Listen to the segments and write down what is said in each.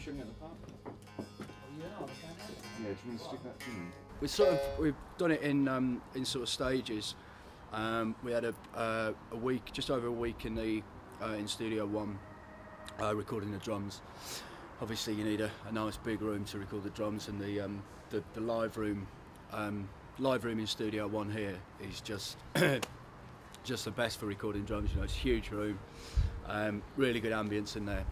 shouldn't get the part. Yeah, do you want to stick that in? We've done it in sort of stages. We had a week, just over a week in Studio One, recording the drums. Obviously, you need a nice big room to record the drums, and the live room in Studio One here is just just the best for recording drums. You know, it's a huge room, really good ambience in there,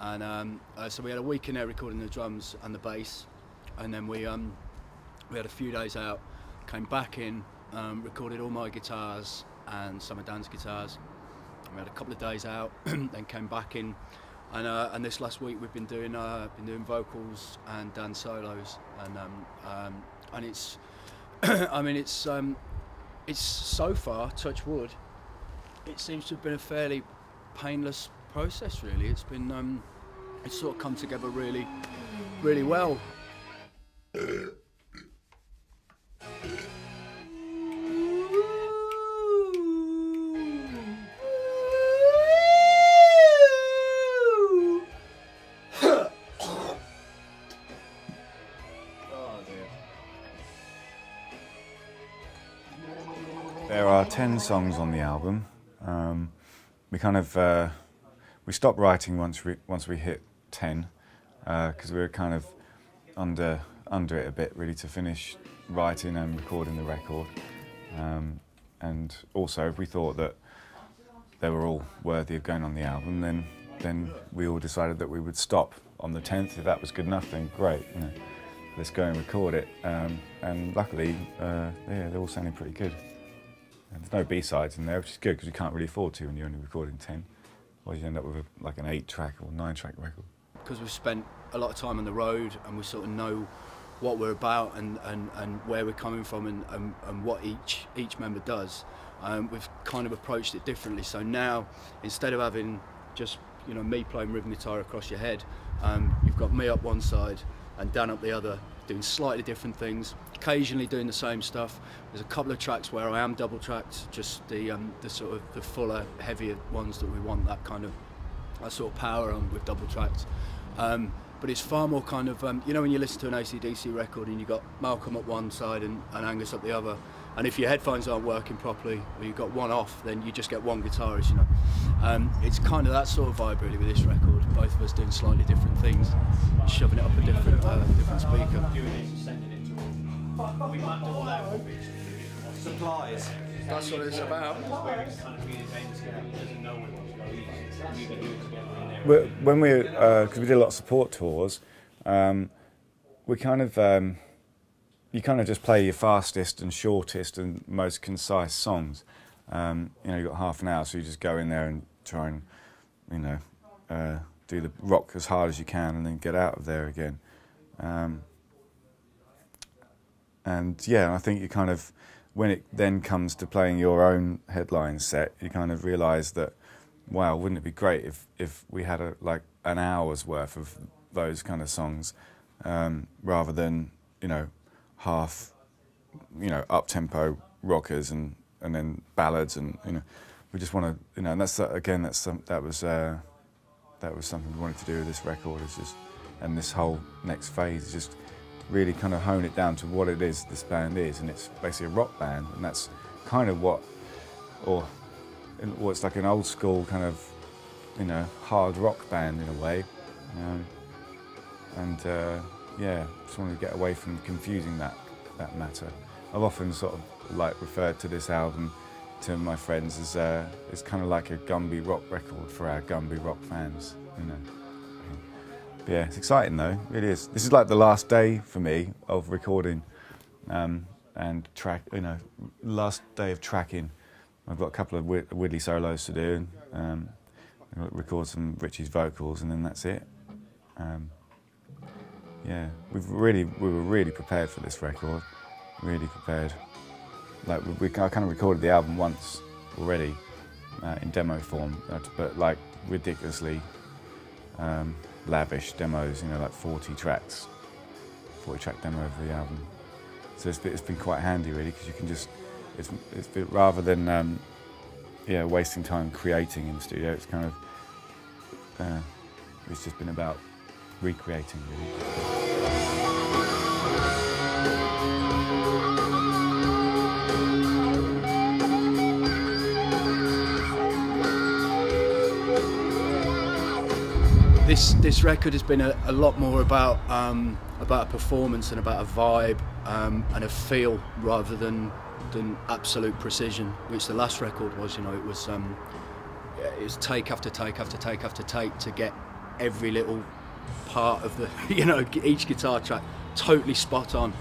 and so we had a week in there recording the drums and the bass, and then we had a few days out, came back in, recorded all my guitars and some of Dan's guitars. We had a couple of days out, then came back in, and this last week we've been doing vocals and Dan solos, and it's I mean it's so far, touch wood, it seems to have been a fairly painless process. Really, it's been it's sort of come together really well. There are 10 songs on the album. We stopped writing once we hit 10, because we were kind of under it a bit, really, to finish writing and recording the record. And also, if we thought that they were all worthy of going on the album, then we all decided that we would stop on the 10th. If that was good enough, then great, you know, let's go and record it. And luckily, yeah, they're all sounding pretty good. And there's no B-sides in there, which is good because you can't really afford to when you're only recording 10. Or you end up with like an 8-track or 9-track record. Because we've spent a lot of time on the road and we sort of know what we're about and where we're coming from and what each member does, we've kind of approached it differently. So now, instead of having just, you know, me playing rhythm guitar across your head, you've got me up one side and Dan up the other, doing slightly different things, occasionally doing the same stuff. There's a couple of tracks where I am double tracked, just the sort of the fuller, heavier ones that we want that sort of power on with double tracked. But it's far more kind of, you know, when you listen to an AC/DC record and you've got Malcolm up one side and Angus up the other, and if your headphones aren't working properly or you've got one off, then you just get one guitarist, you know. It's kind of that sort of vibe really with this record, both of us doing slightly different things, shoving it up a different speaker. Supplies. That's what it's about. When we, because we did a lot of support tours, we kind of, you kind of just play your fastest and shortest and most concise songs. You know, you've got half an hour, so you just go in there and try and, you know, do the rock as hard as you can and then get out of there again. And yeah, I think you kind of, when it then comes to playing your own headline set, you kind of realise that, wow, wouldn't it be great if we had like an hour's worth of those kind of songs, rather than, you know, half, you know, up-tempo rockers and then ballads, and, you know, we just want to, you know, and that's again, that was something we wanted to do with this record, is just, and this whole next phase is just really kind of hone it down to what it is this band is, and it's basically a rock band, and that's kind of what, or it's like an old school kind of, you know, hard rock band in a way, and yeah, just wanted to get away from confusing that matter. I've often sort of like referred to this album to my friends as it's kind of like a Gumby rock record for our Gumby rock fans, you know. But yeah, it's exciting though, it really is. This is like the last day for me of recording and last day of tracking. I've got a couple of Widley solos to do, and record some Richie's vocals, and then that's it. Yeah, we were really prepared for this record, really prepared. Like I kind of recorded the album once already in demo form, but like ridiculously lavish demos, you know, like 40 tracks, 40-track demo of the album. So it's been quite handy really, because you can just, it's been, rather than yeah, wasting time creating in the studio, it's kind of it's just been about recreating really. This record has been a lot more about a performance and about a vibe and a feel rather than absolute precision, which the last record was. You know, it was take after take after take after take to get every little part of the each guitar track totally spot on.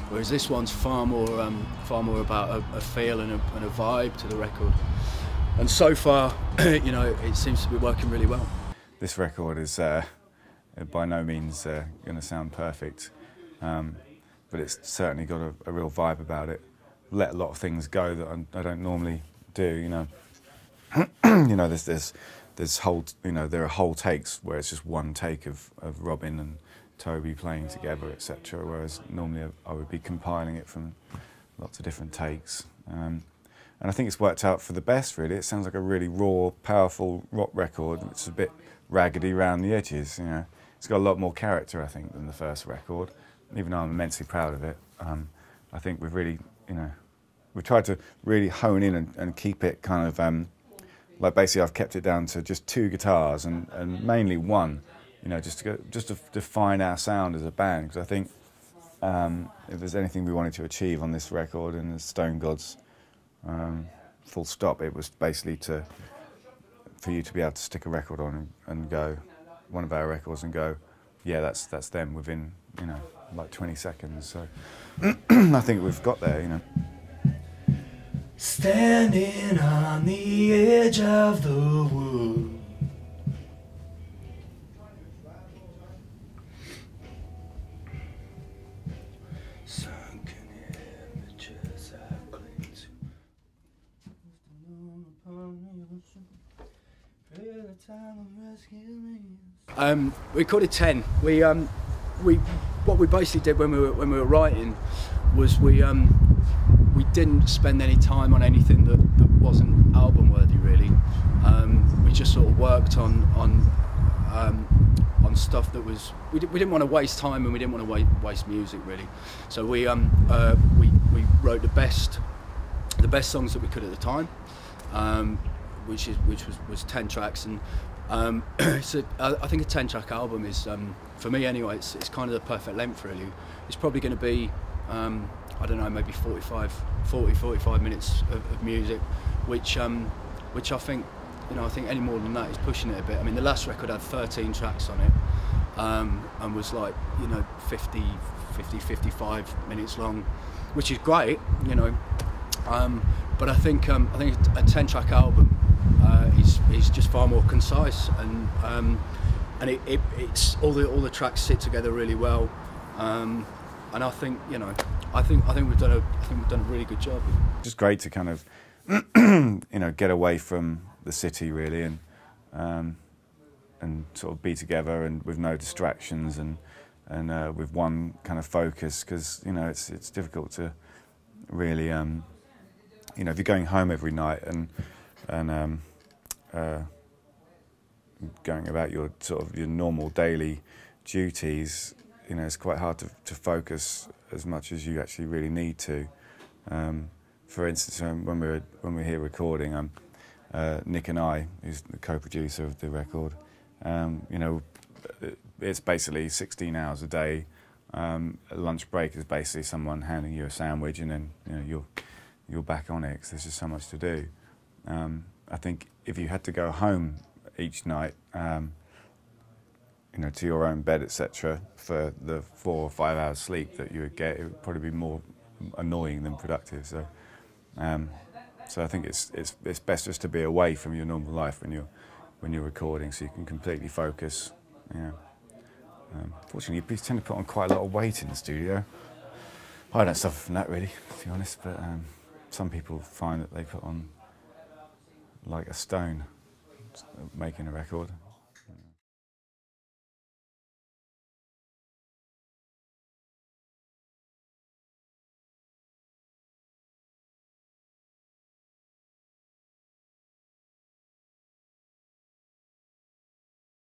Whereas this one's far more about a feel and a vibe to the record. And so far, it seems to be working really well. This record is by no means going to sound perfect, but it's certainly got a real vibe about it. Let a lot of things go that I don't normally do. There are whole takes where it's just one take of Robin and Toby playing together, etc. Whereas normally I would be compiling it from lots of different takes. And I think it's worked out for the best, really. It sounds like a really raw, powerful rock record. It's a bit raggedy around the edges, It's got a lot more character, I think, than the first record. Even though I'm immensely proud of it, I think we've really, we've tried to really hone in and keep it kind of, like basically I've kept it down to just 2 guitars and mainly one, just to define our sound as a band. Because I think if there's anything we wanted to achieve on this record and the Stone Gods, full stop, it was basically for you to be able to stick a record on and go, one of our records, and go, yeah, that's them within, like 20 seconds. So I think we've got there, Standing on the edge of the wood, sunken images I cling to. We recorded 10. What we basically did when we were writing was we didn't spend any time on anything that wasn't album worthy, really. We just sort of worked on stuff that was we didn't want to waste time, and we didn't want to waste music, really. So we wrote the best songs that we could at the time, which was 10 tracks, and so I think a 10-track album is, for me anyway, it's kind of the perfect length, really. It's probably going to be I don't know, maybe 45 minutes of music, which I think, I think any more than that is pushing it a bit. I mean, the last record had 13 tracks on it, and was like, 55 minutes long, which is great, but I think a 10-track album is just far more concise, and it's all the tracks sit together really well, and I think I think we've done a really good job. Just great to kind of get away from the city, really, and sort of be together and with no distractions, and with one kind of focus, because it's difficult to really if you're going home every night and going about your your normal daily duties, it's quite hard to focus as much as you actually really need to. For instance, when we're here recording, Nick and I, who's the co-producer of the record, it's basically 16 hours a day. A lunch break is basically someone handing you a sandwich, and then you're back on it, 'cause there's just so much to do. I think if you had to go home each night, to your own bed, etc., for the 4 or 5 hours sleep that you would get, it would probably be more annoying than productive. So, so I think it's best just to be away from your normal life when you're recording, so you can completely focus. Fortunately, you tend to put on quite a lot of weight in the studio. I don't suffer from that, really, to be honest, but some people find that they put on like a stone making a record.